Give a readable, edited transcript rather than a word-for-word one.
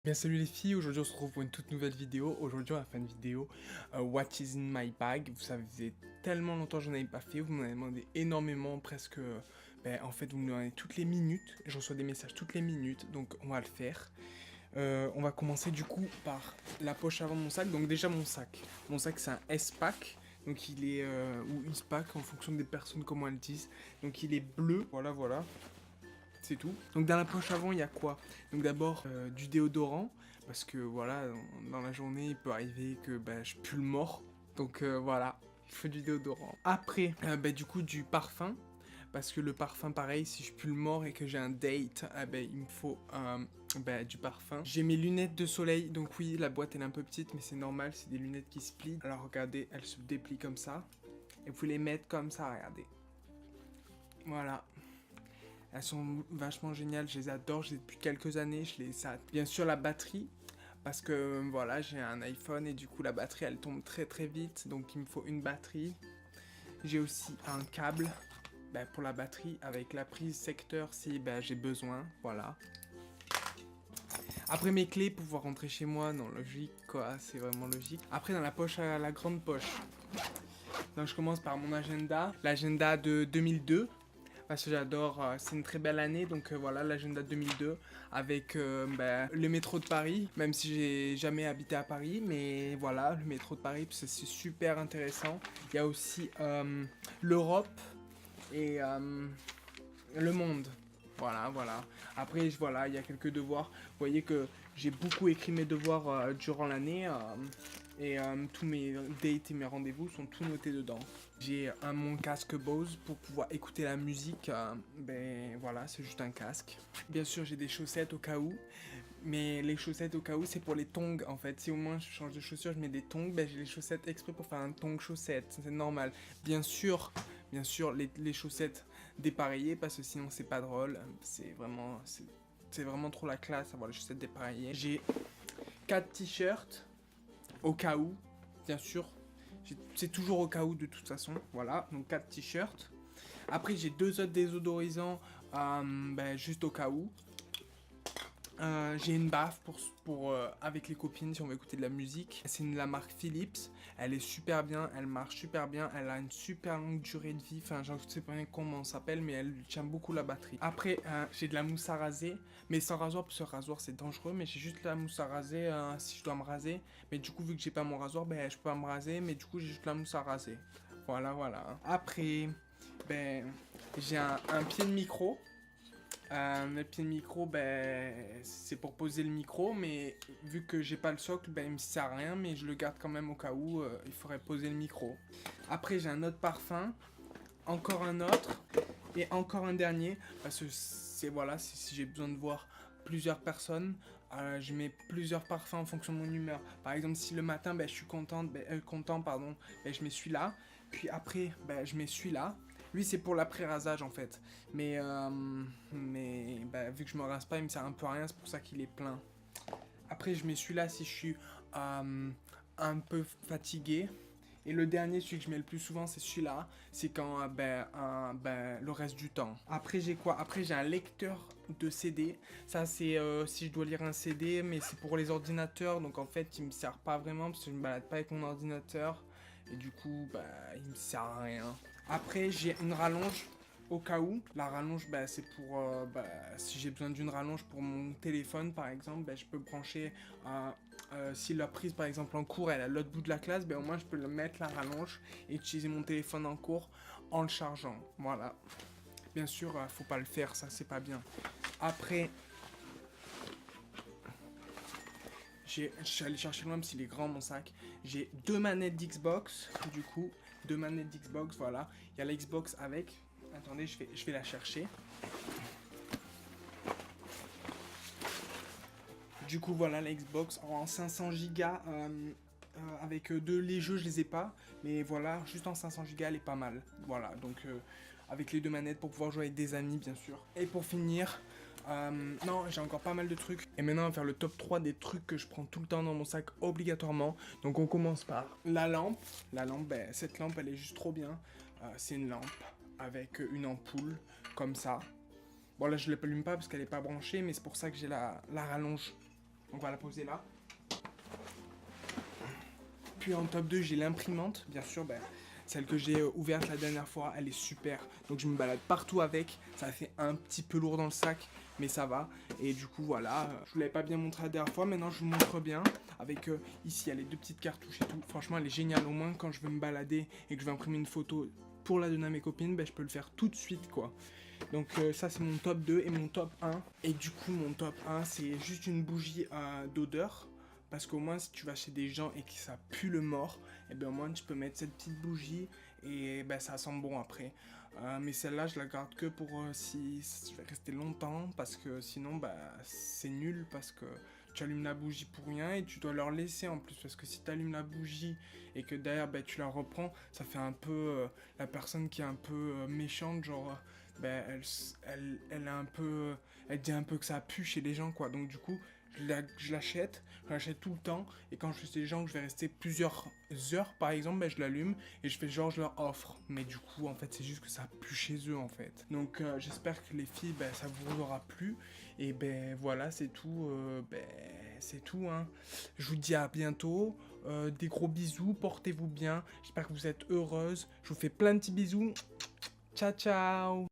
Bien salut les filles, aujourd'hui on se retrouve pour une toute nouvelle vidéo. Aujourd'hui on va faire une vidéo What is in my bag. Vous savez, ça faisait tellement longtemps que je n'en avais pas fait, vous m'en avez demandé énormément, presque, en fait vous me demandez toutes les minutes. Je reçois des messages toutes les minutes, donc on va le faire. On va commencer du coup par la poche avant de mon sac. Donc déjà mon sac c'est un S-Pack. Donc il est, ou S-Pack en fonction des personnes comment elles disent. Donc il est bleu, voilà. C'est tout. Donc dans la poche avant, il y a quoi? Donc d'abord du déodorant, parce que voilà, dans la journée, il peut arriver que je pue le mort. Donc voilà, il faut du déodorant. Après, du coup, du parfum, parce que le parfum, pareil, si je pue le mort et que j'ai un date, il me faut du parfum. J'ai mes lunettes de soleil, donc oui, la boîte elle est un peu petite, mais c'est normal, c'est des lunettes qui se plient. Alors regardez, elles se déplient comme ça. Et vous les mettez comme ça, regardez. Voilà. Elles sont vachement géniales, je les adore, je les ai depuis quelques années, bien sûr la batterie, parce que voilà, j'ai un iPhone et du coup la batterie elle tombe très vite, donc il me faut une batterie. J'ai aussi un câble pour la batterie avec la prise secteur si j'ai besoin, voilà. Après mes clés pour pouvoir rentrer chez moi, non logique quoi, c'est vraiment logique. Après dans la poche à la grande poche, donc je commence par mon agenda, l'agenda de 2002. Parce que j'adore, c'est une très belle année, donc voilà l'agenda 2002 avec le métro de Paris, même si j'ai jamais habité à Paris, mais voilà le métro de Paris, parce que c'est super intéressant. Il y a aussi l'Europe et le monde. Voilà. Après, voilà, il y a quelques devoirs. Vous voyez que j'ai beaucoup écrit mes devoirs durant l'année et tous mes dates et mes rendez-vous sont tout notés dedans. J'ai mon casque Bose pour pouvoir écouter la musique. Voilà, c'est juste un casque. Bien sûr, j'ai des chaussettes au cas où, mais les chaussettes au cas où, c'est pour les tongs en fait. Si au moins je change de chaussures, je mets des tongs, j'ai les chaussettes exprès pour faire un tong chaussette. C'est normal. Bien sûr, les chaussettes dépareillées parce que sinon c'est pas drôle. C'est vraiment trop la classe avoir les chaussettes dépareillées. J'ai 4 t-shirts au cas où, bien sûr. C'est toujours au cas où de toute façon. Voilà, donc 4 t-shirts. Après j'ai 2 autres désodorisants juste au cas où. J'ai une baffe avec les copines si on veut écouter de la musique. C'est la marque Philips. Elle est super bien, elle marche super bien, elle a une super longue durée de vie. Enfin, je ne sais pas comment ça s'appelle, mais elle tient beaucoup la batterie. Après, j'ai de la mousse à raser, mais sans rasoir, parce que rasoir c'est dangereux. Mais j'ai juste la mousse à raser si je dois me raser. Mais du coup, vu que j'ai pas mon rasoir, je peux pas me raser. Mais du coup, j'ai juste la mousse à raser. Voilà. Après, j'ai un pied de micro. Le pied de micro, c'est pour poser le micro, mais vu que j'ai pas le socle, il me sert à rien, mais je le garde quand même au cas où il faudrait poser le micro. Après, j'ai un autre parfum, encore un autre, et encore un dernier, parce que si j'ai besoin de voir plusieurs personnes, je mets plusieurs parfums en fonction de mon humeur. Par exemple, si le matin, je suis content, je mets celui-là, puis après, je mets celui-là. Lui, c'est pour l'après-rasage en fait. Mais vu que je me rase pas, il me sert un peu à rien, c'est pour ça qu'il est plein. Après, je mets celui-là si je suis un peu fatigué. Et le dernier, celui que je mets le plus souvent, c'est celui-là. C'est quand, le reste du temps. Après, j'ai quoi? Après, j'ai un lecteur de CD. Ça, c'est si je dois lire un CD, mais c'est pour les ordinateurs. Donc, en fait, il me sert pas vraiment parce que je me balade pas avec mon ordinateur. Et du coup, il me sert à rien. Après, j'ai une rallonge au cas où. La rallonge, c'est pour si j'ai besoin d'une rallonge pour mon téléphone, par exemple, je peux brancher. Si la prise, par exemple, en cours, elle est à l'autre bout de la classe, au moins je peux le mettre la rallonge et utiliser mon téléphone en cours en le chargeant. Voilà. Bien sûr, faut pas le faire, ça, c'est pas bien. Après, je suis allé chercher loin parce qu'il est grand mon sac. J'ai 2 manettes d'Xbox, du coup. 2 manettes d'Xbox, voilà. Il y a la Xbox avec. Attendez, je vais la chercher. Du coup, voilà la Xbox en 500 Go. Avec les jeux, je les ai pas. Mais voilà, juste en 500 Go, elle est pas mal. Voilà, donc avec les 2 manettes pour pouvoir jouer avec des amis, bien sûr. Et pour finir, non, j'ai encore pas mal de trucs. Et maintenant, on va faire le top 3 des trucs que je prends tout le temps dans mon sac obligatoirement. Donc, on commence par la lampe. La lampe, cette lampe, elle est juste trop bien. C'est une lampe avec une ampoule, comme ça. Bon, là, je ne l'allume pas parce qu'elle n'est pas branchée, mais c'est pour ça que j'ai la rallonge On va la poser là. Puis en top 2, j'ai l'imprimante, bien sûr, celle que j'ai ouverte la dernière fois, elle est super. Donc je me balade partout avec, ça fait un petit peu lourd dans le sac, mais ça va. Et du coup voilà, je vous l'avais pas bien montré la dernière fois, maintenant je vous montre bien. Avec ici, il y a les 2 petites cartouches et tout. Franchement, elle est géniale, au moins quand je veux me balader et que je veux imprimer une photo pour la donner à mes copines, je peux le faire tout de suite quoi. Donc ça c'est mon top 2 et mon top 1. Et du coup mon top 1 c'est juste une bougie d'odeur. Parce qu'au moins si tu vas chez des gens et que ça pue le mort, et bien au moins tu peux mettre cette petite bougie et ça sent bon après. Mais celle-là je la garde que pour si je vais rester longtemps parce que sinon c'est nul parce que tu allumes la bougie pour rien et tu dois leur laisser en plus parce que si tu allumes la bougie et que derrière tu la reprends, ça fait un peu la personne qui est un peu méchante genre elle a un peu elle dit un peu que ça pue chez les gens quoi. Donc du coup je l'achète tout le temps et quand je suis chez des gens que je vais rester plusieurs heures par exemple, je l'allume et je fais genre je leur offre, mais du coup en fait c'est juste que ça pue chez eux en fait. Donc j'espère que les filles ça vous aura plu et voilà c'est tout c'est tout hein. Je vous dis à bientôt, des gros bisous, portez-vous bien, j'espère que vous êtes heureuses, je vous fais plein de petits bisous, ciao ciao.